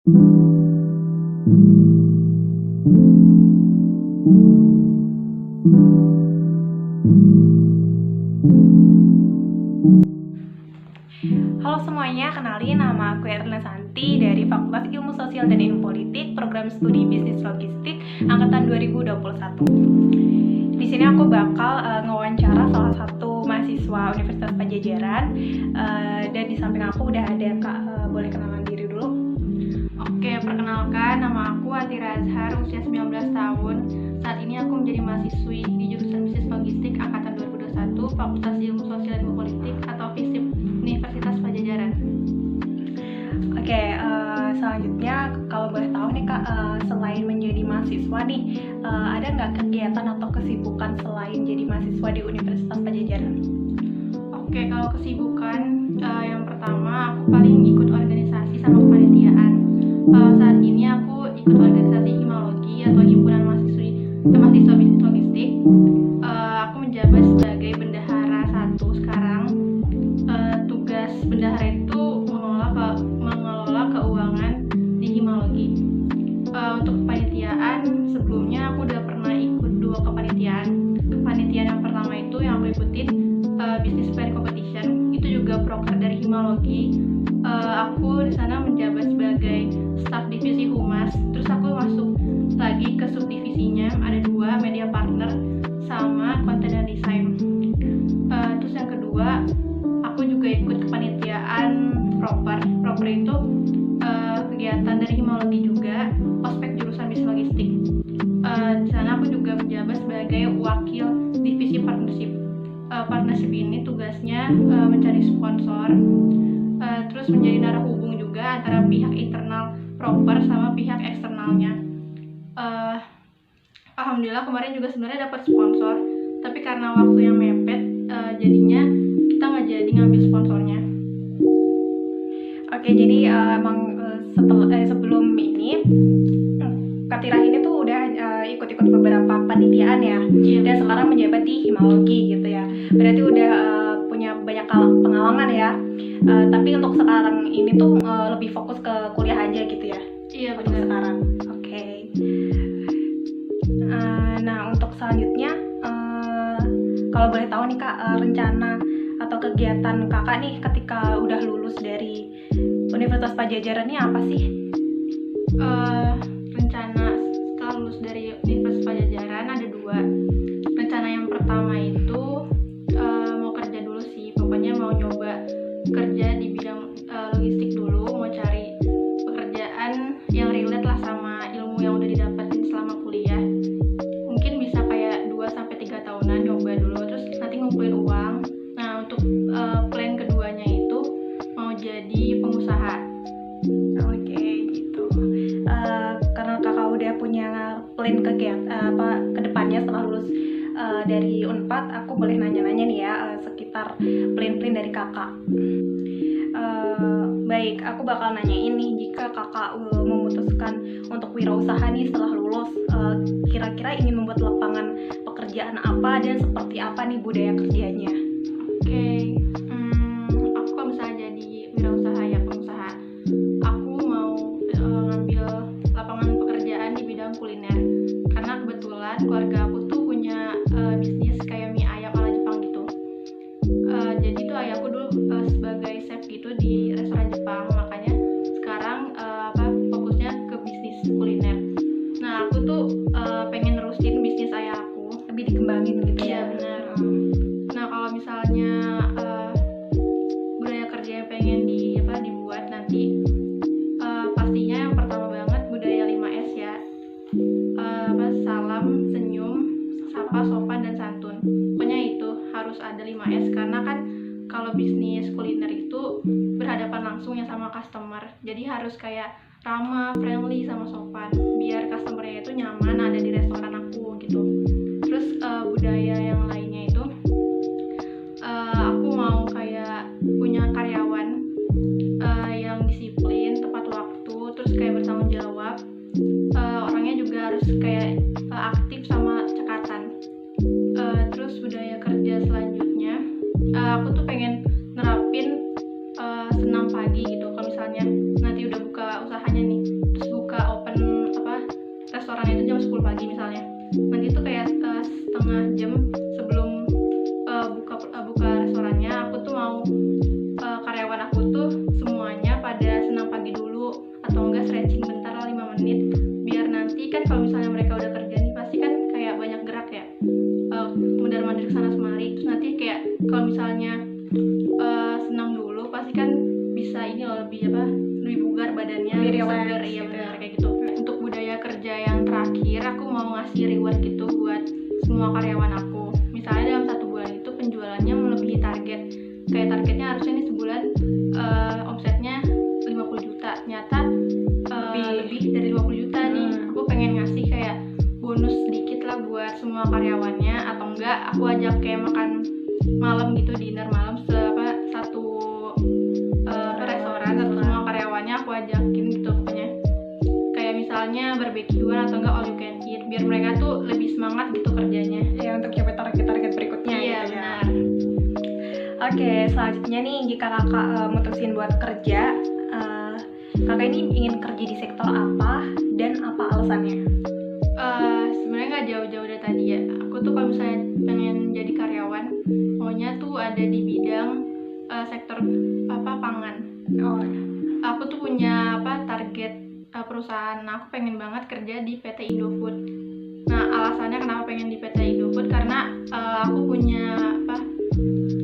Halo semuanya, kenalin nama aku Erlina Santi dari Fakultas Ilmu Sosial dan Ilmu Politik, Program Studi Bisnis Logistik angkatan 2021. Di sini aku bakal ngewawancara salah satu mahasiswa Universitas Padjadjaran, dan di samping aku udah ada Kak. Boleh kenalan diri dulu? Oke, perkenalkan, nama aku Atira Azhar, usia 19 tahun. Saat ini aku menjadi mahasiswi di jurusan Bisnis Logistik angkatan 2021, Fakultas Ilmu Sosial dan Ilmu Politik atau FISIP Universitas Padjadjaran. Oke, selanjutnya kalau boleh tahu nih Kak, selain menjadi mahasiswa nih, ada nggak kegiatan atau kesibukan selain jadi mahasiswa di Universitas Padjadjaran? Oke, kalau kesibukan, yang pertama aku paling ikut organisasi sama kepanitiaan. Saat ini aku ikut organisasi Himalogi atau Himpunan Mahasiswa Bisnis Logistik. Aku menjabat sebagai bendahara 1 sekarang. Tugas bendahara itu mengelola keuangan di Himalogi. Untuk kepanitiaan, sebelumnya aku udah pernah ikut 2 kepanitiaan. Kepanitiaan yang pertama itu yang aku ikutin Business Plan Competition, itu juga proker dari Himalogi. Aku di sana menjabat sebagai staf divisi humas. Terus aku masuk lagi ke subdivisinya, ada 2, media partner sama konten dan desain. Terus yang kedua, aku juga ikut kepanitiaan proper itu kegiatan dari Himalogi juga, ospek jurusan bisnis logistik. Di sana aku juga menjabat sebagai wakil divisi partnership. Partnership ini tugasnya mencari sponsor, terus menjadi narah hubung juga antara pihak internal proper sama pihak eksternalnya. Alhamdulillah kemarin juga sebenarnya dapat sponsor, tapi karena waktu yang mepet, jadinya kita nggak jadi ngambil sponsornya. Oke, jadi emang sebelum ini Kak Tira ini tuh udah ikut-ikut beberapa panitiaan ya, dan sekarang menjabat di Himalogi gitu ya. Berarti udah punya banyak pengalaman ya. Tapi untuk sekarang ini tuh lebih fokus ke kuliah aja gitu ya. Iya, untuk benar. sekarang. Oke. Nah, untuk selanjutnya, kalau boleh tahu nih Kak, rencana atau kegiatan Kakak nih ketika udah lulus dari Universitas Padjadjaran ini apa sih? Rencana setelah lulus dari Universitas Padjadjaran ada 2. Rencana yang pertama itu mau kerja dulu sih, pokoknya mau nyoba kerja di bidang logistik dulu, mau cari pekerjaan yang relate lah sama ilmu yang udah didapatin selama kuliah. Mungkin bisa kayak 2-3 tahunan nyoba dulu, terus nanti ngumpulin uang. Nah, untuk plan keduanya itu mau jadi pengusaha. Oke, gitu. Karena Kakak udah punya plan kegiatan ke depannya setelah lulus dari Unpad, aku boleh nanya-nanya nih ya, sekitar plan-plan dari Kakak. Baik, aku bakal nanya ini, jika Kakak memutuskan untuk wirausaha nih setelah lulus, kira-kira ingin membuat lapangan pekerjaan apa dan seperti apa nih budaya kerjanya? Oke, aku kalau misalnya jadi wirausaha ya pengusaha, aku mau ngambil lapangan pekerjaan di bidang kuliner, karena kebetulan keluarga aku tuh punya bisnis kayak mie ayam ala Jepang gitu. Jadi tuh ayahku dulu sebagai chef gitu di restoran Jepang, makanya sekarang fokusnya ke bisnis kuliner. Nah, aku tuh pengen nerusin bisnis ayah aku, Lebih dikembangin gitu iya ya? benar. Nah, kalau misalnya budaya kerja yang pengen dibuat nanti, pastinya yang pertama banget budaya 5S ya. Salam, senyum, sapa, sopan, dan santun. Pokoknya itu harus ada 5S, karena kan kalau bisnis kuliner itu berhadapan langsung ya sama customer. Jadi harus kayak ramah, friendly, sama sopan, biar customernya itu nyaman ada di restoran aku gitu. Terus budaya yang lainnya itu, aku mau kayak punya karyawan yang disiplin, tepat waktu, terus kayak bertanggung jawab. Orangnya juga harus kayak aktif sama cekatan. Terus budaya kerja selanjutnya, aku tuh pengen nerapin senam pagi gitu. Kalau misalnya nanti udah buka usahanya nih, seger, iya benar kayak gitu. Untuk budaya kerja yang terakhir, aku mau ngasih reward gitu buat semua karyawan aku. Misalnya dalam 1 bulan itu penjualannya melebihi target. Kayak targetnya harusnya nih sebulan omsetnya 50 juta. Ternyata lebih dari 50 juta nih. Aku pengen ngasih kayak bonus sedikit lah buat semua karyawannya, atau enggak aku ajak kayak makan malam gitu, dinner malam satu restoran atau semua karyawannya aku ajakin gitu pokoknya. Kayak misalnya barbekyuan atau enggak all you can eat, biar mereka tuh lebih semangat gitu kerjanya. Ya, untuk capai target-target berikutnya. Iya gitu benar. ya. Oke, selanjutnya nih, jika kakak mutusin buat kerja, kakak ini ingin kerja di sektor apa dan apa alasannya? Sebenarnya nggak jauh-jauh dari tadi ya. Aku tuh kalau misalnya pengen jadi karyawan, maunya tuh ada di bidang sektor pangan. Oh, Aku tuh punya target perusahaan. Nah, aku pengen banget kerja di PT Indofood. Nah, alasannya kenapa pengen di PT Indofood karena aku punya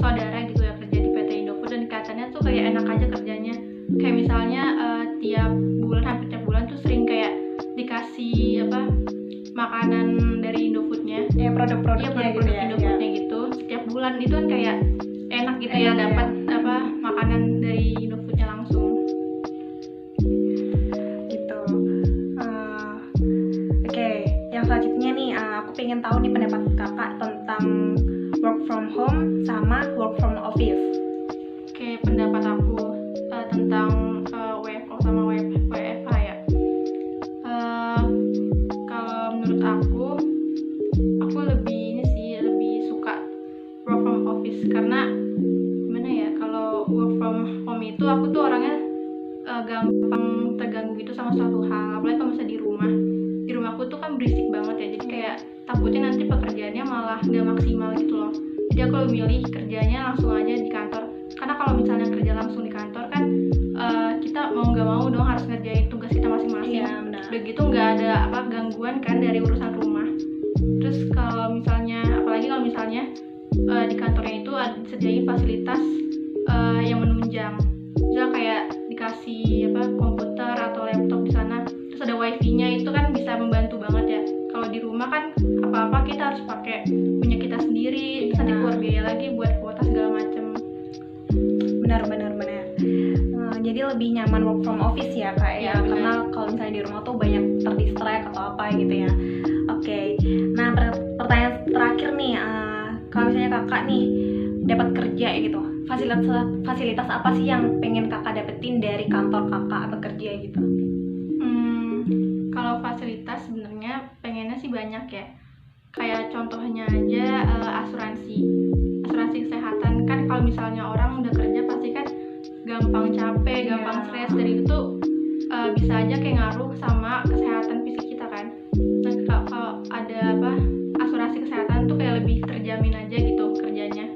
saudara gitu ya kerja di PT Indofood, dan katanya tuh kayak enak aja kerjanya. Kayak misalnya hampir tiap bulan tuh sering kayak dikasih makanan dari Indofoodnya. ya produk-produknya gitu ya. Indofoodnya gitu. Setiap bulan itu kan kayak enak gitu ya, Enak ya. dapat makanan dari Indofoodnya langsung. Gitu. Oke, yang selanjutnya nih, aku pengen tahu nih pendapat kakak tentang work from home sama work from office. Oke, pendapat aku tentang WFO sama WFH ya. Kalau menurut aku lebih suka work from office, karena gimana ya, kalau work from home itu aku tuh orangnya gampang terganggu gitu sama suatu hal, apalagi kalau misalnya di rumahku tuh kan berisik banget ya, jadi kayak takutnya nanti pekerjaannya malah gak maksimal gitu loh. Jadi aku lebih milih kerjanya langsung aja di kantor, karena kalau misalnya kerja langsung di kantor kan kita mau nggak mau dong harus ngerjain tugas kita masing-masing. Iya, benar. Begitu nggak ada gangguan kan dari urusan rumah. Terus apalagi kalau misalnya di kantornya itu disediain fasilitas yang menunjang, misalnya kayak dikasih komputer atau laptop di sana, terus ada wifi-nya, itu kan bisa membantu banget ya. Kalau di rumah kan apa-apa kita harus pakai punya kita sendiri, terus nanti keluar biaya lagi buat kuota segala macem. Benar. Jadi lebih nyaman work from office ya kak ya, Iya, karena kalau misalnya di rumah tuh banyak terdistract atau apa gitu ya. Oke, nah pertanyaan terakhir nih, kalau misalnya kakak nih dapat kerja gitu, fasilitas apa sih yang pengen kakak dapetin dari kantor kakak bekerja gitu? Kalau fasilitas sebenarnya pengennya sih banyak ya. Kayak contohnya aja asuransi kesehatan. Kan kalau misalnya orang udah kerja pasti kan gampang capek, gampang stres, dan itu tuh bisa aja kayak ngaruh sama kesehatan fisik kita kan. Nah, kalau ada asuransi kesehatan tuh kayak lebih terjamin aja gitu kerjanya.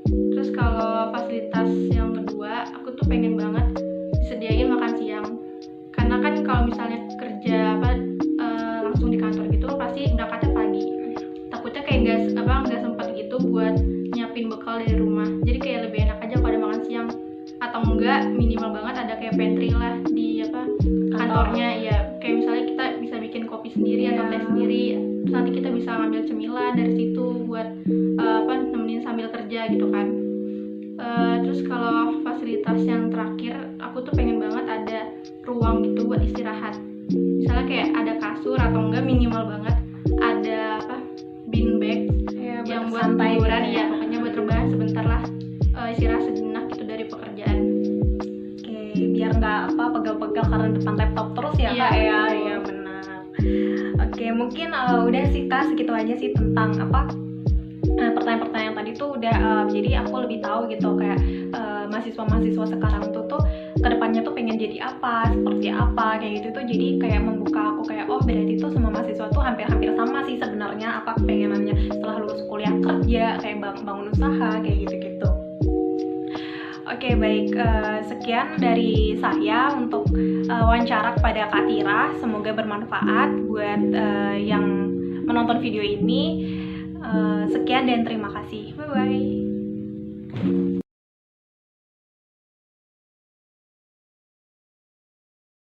Terus kalau fasilitas yang kedua, aku tuh pengen banget disediain makan siang. Karena kan kalau misalnya kerja langsung di kantor gitu pasti berangkatnya pagi. Takutnya kayak nggak sempat gitu buat nyiapin bekal dari rumah. Jadi kayak lebih enak aja kalau ada makan siang. Atau enggak minimal banget ada kayak pantry lah di kantornya ya. Kayak misalnya kita bisa bikin kopi sendiri atau teh sendiri. Terus nanti kita bisa ngambil cemilan dari situ buat nemenin sambil kerja gitu kan. Terus kalau fasilitas yang terakhir, aku tuh pengen banget ada ruang gitu buat istirahat. Misalnya kayak ada kasur, atau enggak minimal banget ada beanbag yang buat tiduran ya, pokoknya buat rebahan sebentar lah, istirahat sejenak gitu dari pekerjaan. Oke, biar nggak pegal-pegal karena depan laptop terus ya kak ya. Iya benar. Oke, mungkin udah sih kak, segitu aja sih tentang pertanyaan-pertanyaan tadi tuh udah jadi aku lebih tahu gitu kayak mahasiswa-mahasiswa sekarang tuh kedepannya tuh pengen jadi apa, seperti apa kayak gitu tuh. Jadi kayak membuka aku kayak berarti tuh semua mahasiswa tuh hampir-hampir sama sih sebenarnya apa kepengenannya setelah lulus kuliah kerja, kayak bangun usaha kayak gitu-gitu. Oke, baik, sekian dari saya untuk wawancara kepada Kak Tira. Semoga bermanfaat buat yang menonton video ini. Sekian dan terima kasih. Bye-bye.